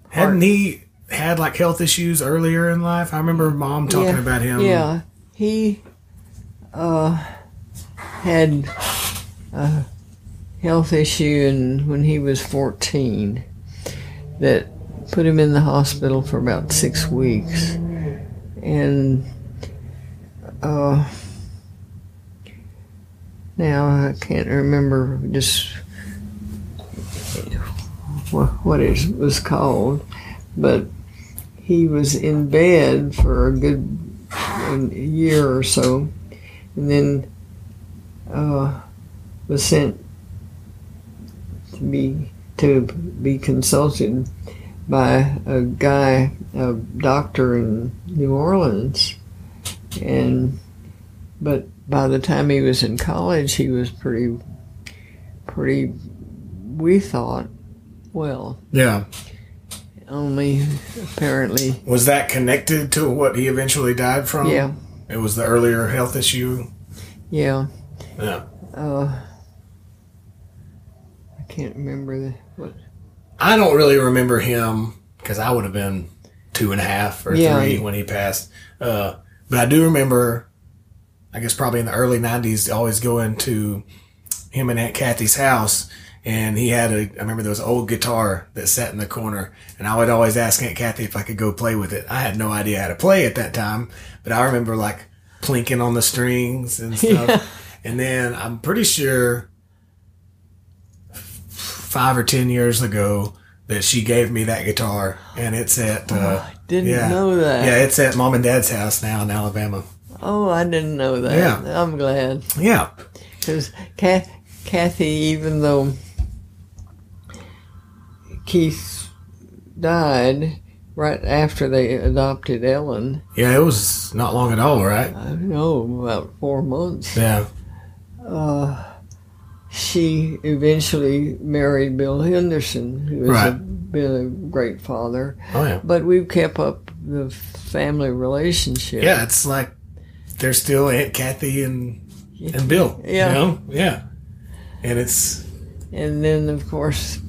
Speaker 1: Hadn't he had like health issues earlier in life? I remember Mom talking about him.
Speaker 3: Yeah, he had a health issue when he was 14 that put him in the hospital for about 6 weeks. And now I can't remember just what it was called, but he was in bed for a good year or so, and then was sent to be consulted by a doctor in New Orleans, but by the time he was in college, he was pretty. We thought, well,
Speaker 1: Yeah.
Speaker 3: only apparently.
Speaker 1: Was that connected to what he eventually died from?
Speaker 3: Yeah,
Speaker 1: It was the earlier health issue?
Speaker 3: yeah.
Speaker 1: Yeah.
Speaker 3: I can't remember what.
Speaker 1: I don't really remember him because I would have been 2.5 or 3 when he passed. But I do remember, I guess probably in the early 90s, always going to him and Aunt Kathy's house. And he had I remember there was an old guitar that sat in the corner. And I would always ask Aunt Kathy if I could go play with it. I had no idea how to play at that time. But I remember like plinking on the strings and stuff.
Speaker 3: Yeah.
Speaker 1: And then I'm pretty sure 5 or 10 years ago that she gave me that guitar, and it's at
Speaker 3: I didn't know that.
Speaker 1: Yeah, it's at Mom and Dad's house now in Alabama.
Speaker 3: Oh, I didn't know that.
Speaker 1: Yeah.
Speaker 3: I'm glad.
Speaker 1: Yeah.
Speaker 3: Because Kathy, even though Keith died right after they adopted Ellen,
Speaker 1: Yeah, it was not long at all, right?
Speaker 3: I don't know, about 4 months,
Speaker 1: Yeah.
Speaker 3: she eventually married Bill Henderson, who has
Speaker 1: Right.
Speaker 3: been a great father.
Speaker 1: Oh, yeah.
Speaker 3: But we've kept up the family relationship.
Speaker 1: Yeah, it's like they're still Aunt Kathy and Bill.
Speaker 3: Yeah.
Speaker 1: You know? Yeah. And it's...
Speaker 3: And then, of course,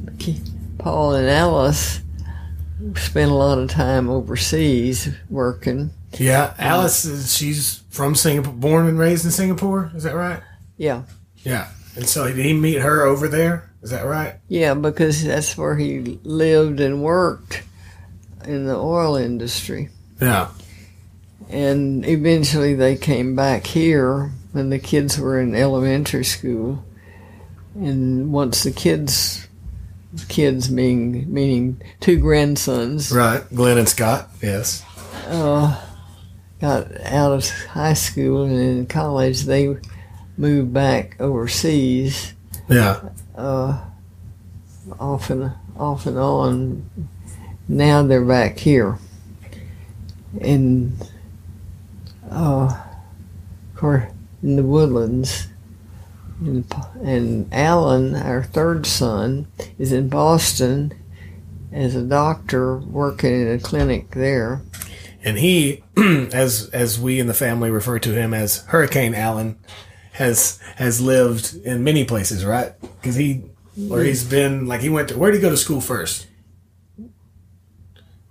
Speaker 3: Paul and Alice spent a lot of time overseas working.
Speaker 1: Yeah, Alice, she's from Singapore, born and raised in Singapore. Is that right?
Speaker 3: Yeah.
Speaker 1: Yeah. And so did he meet her over there? Is that right?
Speaker 3: Yeah, because that's where he lived and worked in the oil industry.
Speaker 1: Yeah.
Speaker 3: And eventually they came back here when the kids were in elementary school. And once the kids meaning 2 grandsons,
Speaker 1: Right. Glenn and Scott, yes.
Speaker 3: got out of high school and in college, they moved back overseas.
Speaker 1: Yeah.
Speaker 3: Off and on. Now they're back here, and of course in the Woodlands. And Alan, our 3rd son, is in Boston as a doctor working in a clinic there.
Speaker 1: And he, as we in the family refer to him as Hurricane Allen, has lived in many places, right? Because he's been, like, he went to, where did he go to school first?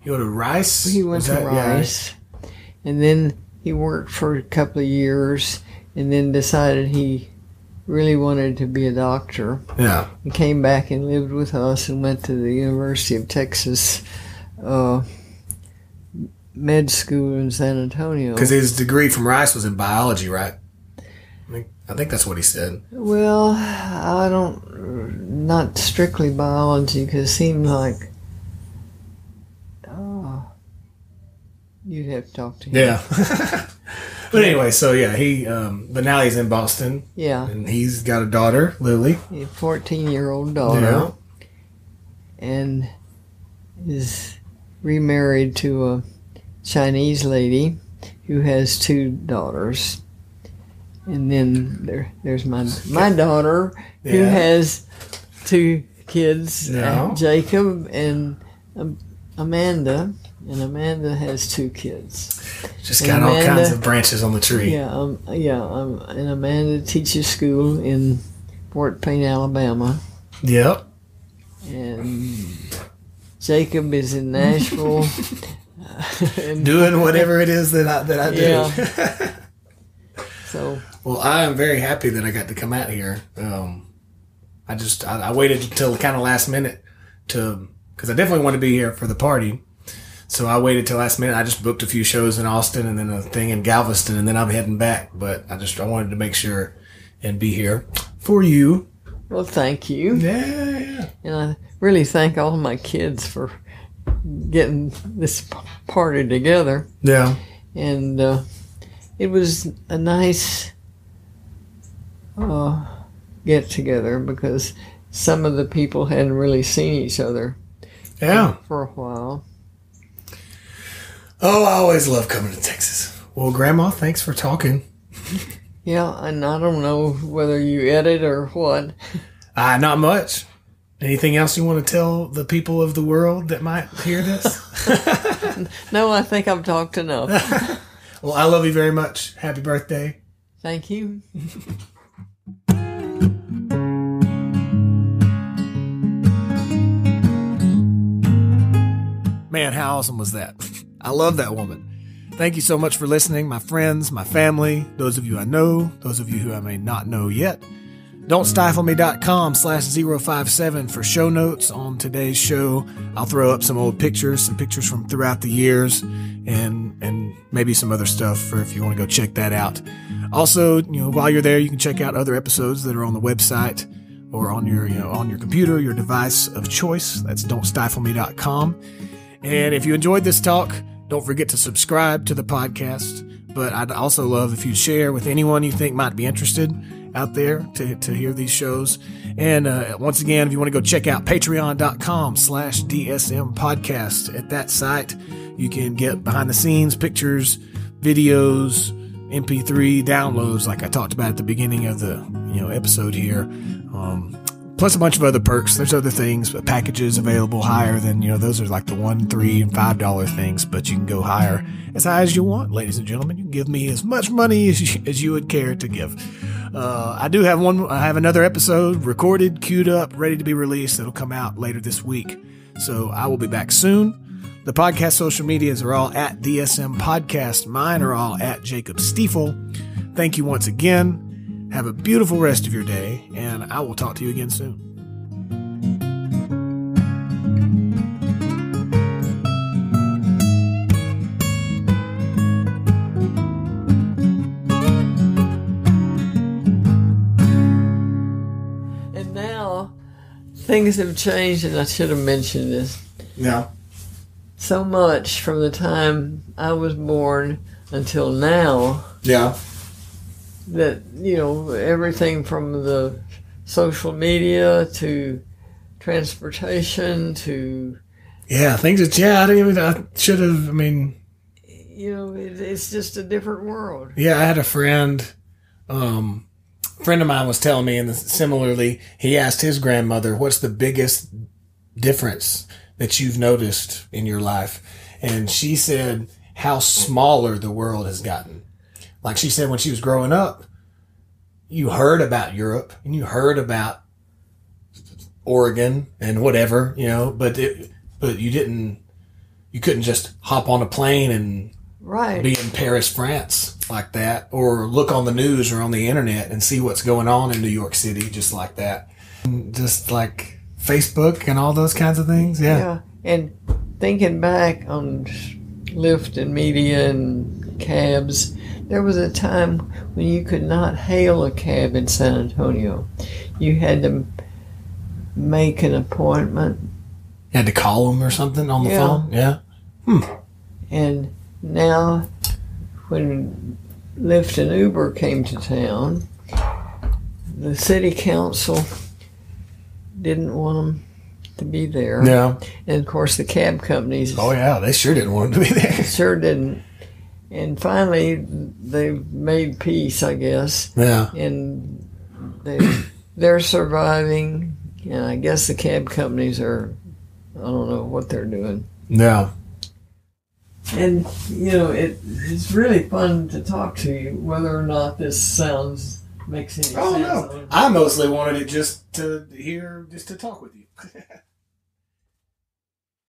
Speaker 1: He went to Rice?
Speaker 3: He went to Rice. Yeah. And then he worked for a couple of years and then decided he really wanted to be a doctor.
Speaker 1: Yeah.
Speaker 3: He came back and lived with us and went to the University of Texas med school in San Antonio.
Speaker 1: Because his degree from Rice was in biology, right? I think that's what he said.
Speaker 3: Well, not strictly biology, because it seemed like, you'd have to talk to him.
Speaker 1: Yeah. But anyway, so yeah, but now he's in Boston.
Speaker 3: Yeah.
Speaker 1: And he's got a daughter, Lily.
Speaker 3: A 14-year-old daughter.
Speaker 1: Yeah.
Speaker 3: And is remarried to a Chinese lady who has 2 daughters. And then there's my daughter who has 2 kids, Jacob and Amanda. And Amanda has 2 kids.
Speaker 1: Just got all kinds of branches on the tree.
Speaker 3: Yeah, and Amanda teaches school in Fort Payne, Alabama.
Speaker 1: Yep.
Speaker 3: And Jacob is in Nashville.
Speaker 1: Doing whatever it is that I do.
Speaker 3: Yeah. So.
Speaker 1: Well, I am very happy that I got to come out here. I waited until kind of last minute because I definitely want to be here for the party. So I waited till last minute. I just booked a few shows in Austin and then a thing in Galveston, and then I'm heading back. But I wanted to make sure and be here for you.
Speaker 3: Well, thank you.
Speaker 1: Yeah.
Speaker 3: And I really thank all of my kids for getting this party together.
Speaker 1: Yeah.
Speaker 3: And it was a nice get together because some of the people hadn't really seen each other.
Speaker 1: Yeah.
Speaker 3: For a while.
Speaker 1: Oh, I always love coming to Texas. Well, Grandma, thanks for talking.
Speaker 3: Yeah, and I don't know whether you edit or what.
Speaker 1: Not much. Anything else you want to tell the people of the world that might hear this?
Speaker 3: No, I think I've talked enough.
Speaker 1: Well, I love you very much. Happy birthday.
Speaker 3: Thank you.
Speaker 1: Man, how awesome was that? I love that woman. Thank you so much for listening, my friends, my family, those of you I know, those of you who I may not know yet. Don'tStifleMe.com/057 for show notes on today's show. I'll throw up some old pictures, some pictures from throughout the years, and maybe some other stuff for if you want to go check that out. Also, while you're there, you can check out other episodes that are on the website or on your, on your computer, your device of choice. That's Don'tStifleMe.com. And if you enjoyed this talk, don't forget to subscribe to the podcast. But I'd also love if you'd share with anyone you think might be interested out there to hear these shows. And once again, if you want to go check out patreon.com/DSM podcast. At that site, you can get behind the scenes pictures, videos, MP3 downloads like I talked about at the beginning of the episode here. Plus a bunch of other perks. There's other things, but packages available higher than, those are like the $1, $3, and $5 things, but you can go higher, as high as you want, ladies and gentlemen. You can give me as much money as you would care to give. I have another episode recorded, queued up, ready to be released. That'll come out later this week. So I will be back soon. The podcast social medias are all at DSM Podcast. Mine are all at Jacob Stiefel. Thank you once again. Have a beautiful rest of your day, and I will talk to you again soon.
Speaker 3: And now, things have changed, and I should have mentioned this.
Speaker 1: Yeah.
Speaker 3: So much from the time I was born until now.
Speaker 1: Yeah.
Speaker 3: That, everything from the social media to transportation to...
Speaker 1: Yeah, things that,
Speaker 3: it's just a different world.
Speaker 1: Yeah, I had a friend of mine was telling me, and similarly, he asked his grandmother, what's the biggest difference that you've noticed in your life? And she said how smaller the world has gotten. Like she said, when she was growing up, you heard about Europe and you heard about Oregon and whatever, you know, but you couldn't just hop on a plane and be in Paris, France like that, or look on the news or on the internet and see what's going on in New York City just like that. Just like Facebook and all those kinds of things. Yeah.
Speaker 3: And thinking back on Lyft and media and cabs, there was a time when you could not hail a cab in San Antonio. You had to make an appointment.
Speaker 1: You had to call them or something on the phone? Yeah.
Speaker 3: And now, when Lyft and Uber came to town, the city council didn't want them to be there.
Speaker 1: Yeah.
Speaker 3: And of course, the cab companies.
Speaker 1: Oh, yeah. They sure didn't want them to be there.
Speaker 3: Sure didn't. And finally, they made peace, I guess.
Speaker 1: Yeah.
Speaker 3: And they're surviving. And I guess the cab companies are, I don't know what they're doing.
Speaker 1: Yeah.
Speaker 3: And, you know, it's really fun to talk to you, whether or not this makes any sense.
Speaker 1: Oh, no. I mostly wanted it just to talk with you.